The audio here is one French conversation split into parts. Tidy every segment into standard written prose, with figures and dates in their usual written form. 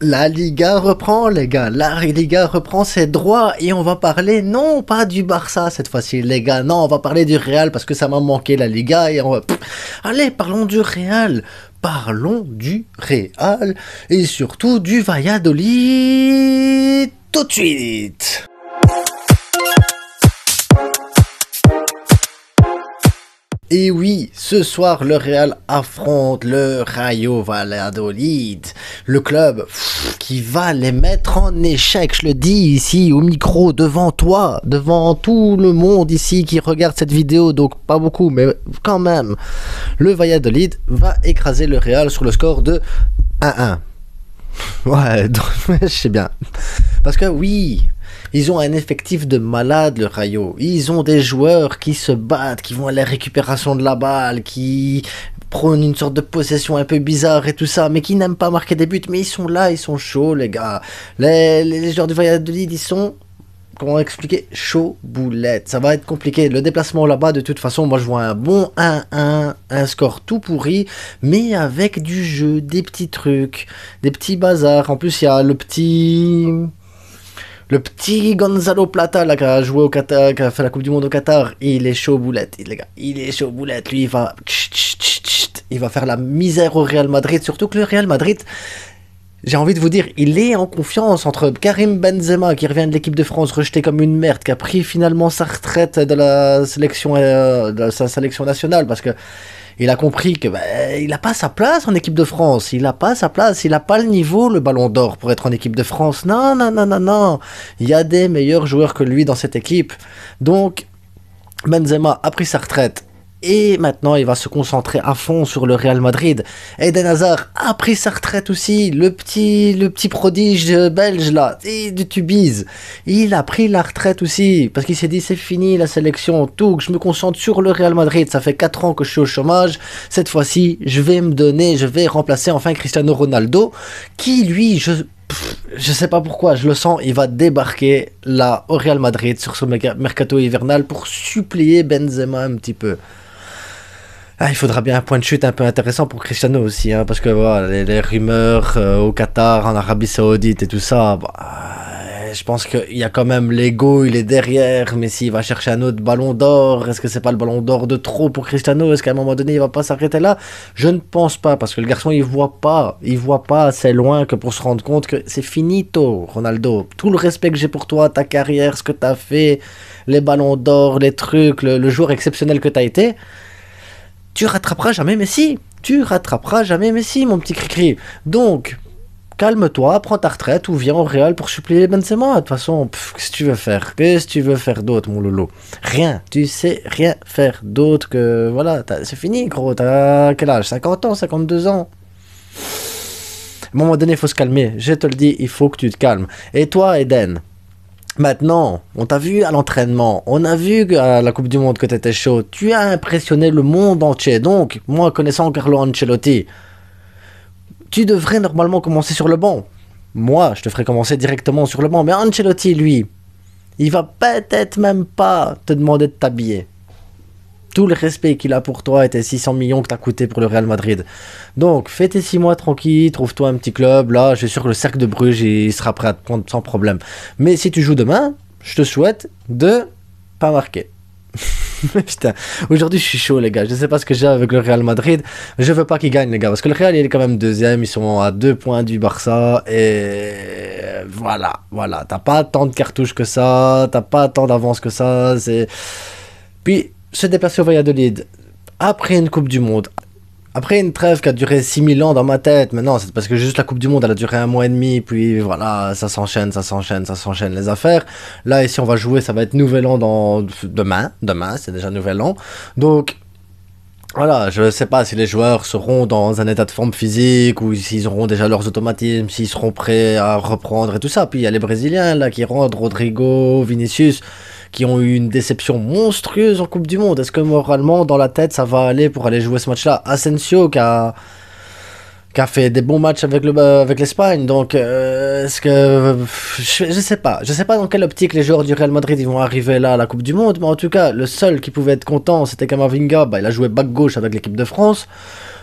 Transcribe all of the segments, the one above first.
La Liga reprend, les gars. La Liga reprend ses droits et on va parler non pas du Barça cette fois-ci, les gars. Non, on va parler du Real parce que ça m'a manqué la Liga et on va. Allez, parlons du Real. Parlons du Real et surtout du Valladolid tout de suite. Et oui, ce soir, le Real affronte le Rayo Valladolid, le club qui va les mettre en échec, je le dis ici au micro, devant toi, devant tout le monde ici qui regarde cette vidéo, donc pas beaucoup, mais quand même. Le Valladolid va écraser le Real sur le score de 1-1. Ouais, je sais bien. Parce que oui, ils ont un effectif de malade, le Rayo. Ils ont des joueurs qui se battent, qui vont à la récupération de la balle, qui prônent une sorte de possession un peu bizarre et tout ça, mais qui n'aiment pas marquer des buts. Mais ils sont là, ils sont chauds, les gars. Les joueurs du Valladolid, ils sont... Comment expliquer? Chaud boulette. Ça va être compliqué. Le déplacement là-bas, de toute façon, moi je vois un bon 1-1, un score tout pourri, mais avec du jeu, des petits trucs, des petits bazars. En plus, il y a le petit Gonzalo Plata là, qui a joué au Qatar, qui a fait la Coupe du Monde au Qatar. Il est chaud boulette, les gars. Il est chaud boulette. Lui, il va faire la misère au Real Madrid. Surtout que le Real Madrid... J'ai envie de vous dire, il est en confiance entre Karim Benzema qui revient de l'équipe de France rejeté comme une merde, qui a pris finalement sa retraite de la sélection, de sa sélection nationale parce que il a compris que il n'a pas sa place en équipe de France, il n'a pas sa place, il n'a pas le niveau, le ballon d'or pour être en équipe de France. Non, non, non, non, non. Il y a des meilleurs joueurs que lui dans cette équipe. Donc, Benzema a pris sa retraite. Et maintenant, il va se concentrer à fond sur le Real Madrid. Eden Hazard a pris sa retraite aussi. Le petit prodige belge là, de Tubize. Il a pris la retraite aussi. Parce qu'il s'est dit, c'est fini la sélection. Tout, je me concentre sur le Real Madrid. Ça fait 4 ans que je suis au chômage. Cette fois-ci, je vais remplacer enfin Cristiano Ronaldo. Qui, lui, je sais pas pourquoi, je le sens, il va débarquer là au Real Madrid sur ce mercato hivernal pour suppléer Benzema un petit peu. Ah, il faudra bien un point de chute un peu intéressant pour Cristiano aussi, hein, parce que voilà, les rumeurs au Qatar, en Arabie Saoudite et tout ça, je pense qu'il y a quand même l'ego, il est derrière, mais s'il va chercher un autre ballon d'or, est-ce que c'est pas le ballon d'or de trop pour Cristiano? Est-ce qu'à un moment donné, il va pas s'arrêter là? Je ne pense pas, parce que le garçon, il voit pas assez loin que pour se rendre compte que c'est finito, Ronaldo. Tout le respect que j'ai pour toi, ta carrière, ce que t'as fait, les ballons d'or, les trucs, le joueur exceptionnel que t'as été, tu rattraperas jamais Messi. Tu rattraperas jamais Messi, mon petit cri-cri. Donc, calme-toi, prends ta retraite ou viens au Real pour suppléer Benzema. De toute façon, qu'est-ce que tu veux faire? Qu'est-ce que tu veux faire d'autre, mon loulou? Rien. Tu sais rien faire d'autre que... Voilà, c'est fini, gros. T'as quel âge? 50 ans, 52 ans? À un moment donné, il faut se calmer. Je te le dis, il faut que tu te calmes. Et toi, Eden? Maintenant, on t'a vu à l'entraînement, on a vu à la Coupe du Monde que t'étais chaud, tu as impressionné le monde entier, donc, moi connaissant Carlo Ancelotti, tu devrais normalement commencer sur le banc. Moi, je te ferai commencer directement sur le banc, mais Ancelotti, lui, il va peut-être même pas te demander de t'habiller. Tout le respect qu'il a pour toi et tes 600 millions que t'as coûté pour le Real Madrid. Donc, fais tes 6 mois tranquille, trouve-toi un petit club. Là, je suis sûr que le Cercle de Bruges, il sera prêt à te prendre sans problème. Mais si tu joues demain, je te souhaite de pas marquer. Putain, aujourd'hui je suis chaud les gars, je sais pas ce que j'ai avec le Real Madrid, je veux pas qu'ils gagnent les gars, parce que le Real il est quand même deuxième, ils sont à 2 points du Barça, et voilà, t'as pas tant de cartouches que ça, t'as pas tant d'avance que ça, c'est... Puis, se déplacer au Valladolid, après une Coupe du Monde, après une trêve qui a duré 6000 ans dans ma tête, mais non, c'est parce que juste la Coupe du Monde, elle a duré 1 mois et demi, puis voilà, ça s'enchaîne les affaires. Là, ici, on va jouer, ça va être Nouvel An demain, c'est déjà Nouvel An. Donc, voilà, je sais pas si les joueurs seront dans un état de forme physique, ou s'ils auront déjà leurs automatismes, s'ils seront prêts à reprendre et tout ça. Puis il y a les Brésiliens, là, qui rentrent, Rodrigo, Vinicius, qui ont eu une déception monstrueuse en Coupe du Monde. Est-ce que moralement, dans la tête, ça va aller pour aller jouer ce match-là? Asensio qui a fait des bons matchs avec l'Espagne, donc est-ce que... Je sais pas dans quelle optique les joueurs du Real Madrid ils vont arriver là à la Coupe du Monde, mais en tout cas, le seul qui pouvait être content, c'était Camavinga, il a joué back gauche avec l'équipe de France.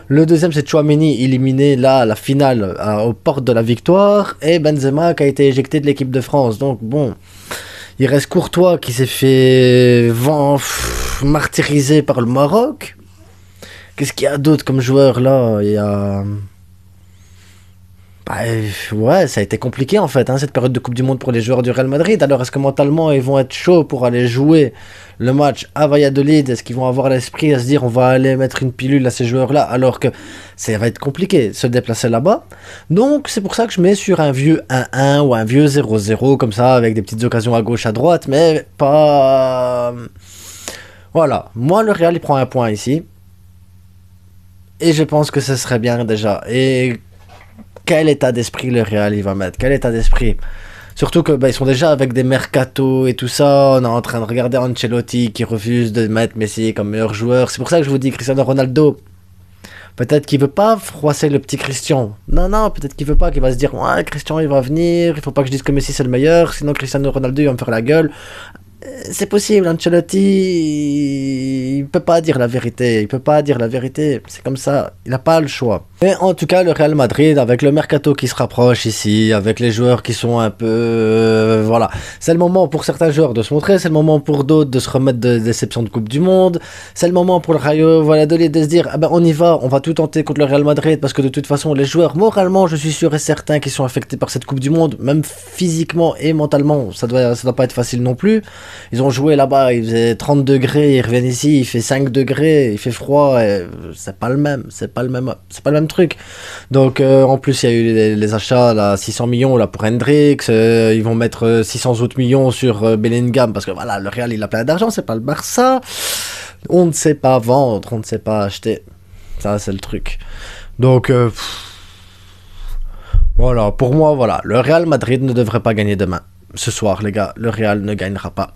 Le deuxième, c'est Tchouaméni, éliminé là, à la finale, aux portes de la victoire. Et Benzema qui a été éjecté de l'équipe de France. Donc bon, il reste Courtois qui s'est fait martyriser par le Maroc. Qu'est-ce qu'il y a d'autre comme joueur là? Il y a... Bah, ouais, ça a été compliqué en fait, hein, cette période de Coupe du Monde pour les joueurs du Real Madrid. Alors, est-ce que mentalement ils vont être chauds pour aller jouer le match à Valladolid? Est-ce qu'ils vont avoir l'esprit à se dire on va aller mettre une pilule à ces joueurs-là alors que ça va être compliqué de se déplacer là-bas? Donc, c'est pour ça que je mets sur un vieux 1-1 ou un vieux 0-0 comme ça avec des petites occasions à gauche, à droite, mais pas. Voilà, moi le Real il prend un point ici et je pense que ce serait bien déjà. Et quel état d'esprit le Real il va mettre? Quel état d'esprit? Surtout que ils sont déjà avec des mercato et tout ça. On est en train de regarder Ancelotti qui refuse de mettre Messi comme meilleur joueur. C'est pour ça que je vous dis Cristiano Ronaldo. Peut-être qu'il veut pas froisser le petit Christian. Non, non, peut-être qu'il veut pas, qu'il va se dire ouais, Christian il va venir, il faut pas que je dise que Messi c'est le meilleur, sinon Cristiano Ronaldo il va me faire la gueule. C'est possible, Ancelotti, il peut pas dire la vérité, il peut pas dire la vérité, c'est comme ça, il n'a pas le choix. Mais en tout cas, le Real Madrid, avec le mercato qui se rapproche ici, avec les joueurs qui sont un peu... voilà, c'est le moment pour certains joueurs de se montrer, c'est le moment pour d'autres de se remettre de déception de Coupe du Monde, c'est le moment pour le Rayo Valladolid de se dire, ah ben on y va, on va tout tenter contre le Real Madrid, parce que de toute façon, les joueurs, moralement, je suis sûr et certain qu'ils sont affectés par cette Coupe du Monde, même physiquement et mentalement, ça doit pas être facile non plus. Ils ont joué là-bas, il faisait 30 degrés, ils reviennent ici, il fait 5 degrés, il fait froid, et c'est pas le même, c'est pas le même truc. Donc en plus il y a eu les achats là, 600 millions là pour Hendrix, ils vont mettre 600 autres millions sur Bellingham parce que voilà, le Real il a plein d'argent, c'est pas le Barça. On ne sait pas vendre, on ne sait pas acheter. Ça c'est le truc. Donc voilà, pour moi voilà, le Real Madrid ne devrait pas gagner demain. Ce soir les gars, le Real ne gagnera pas.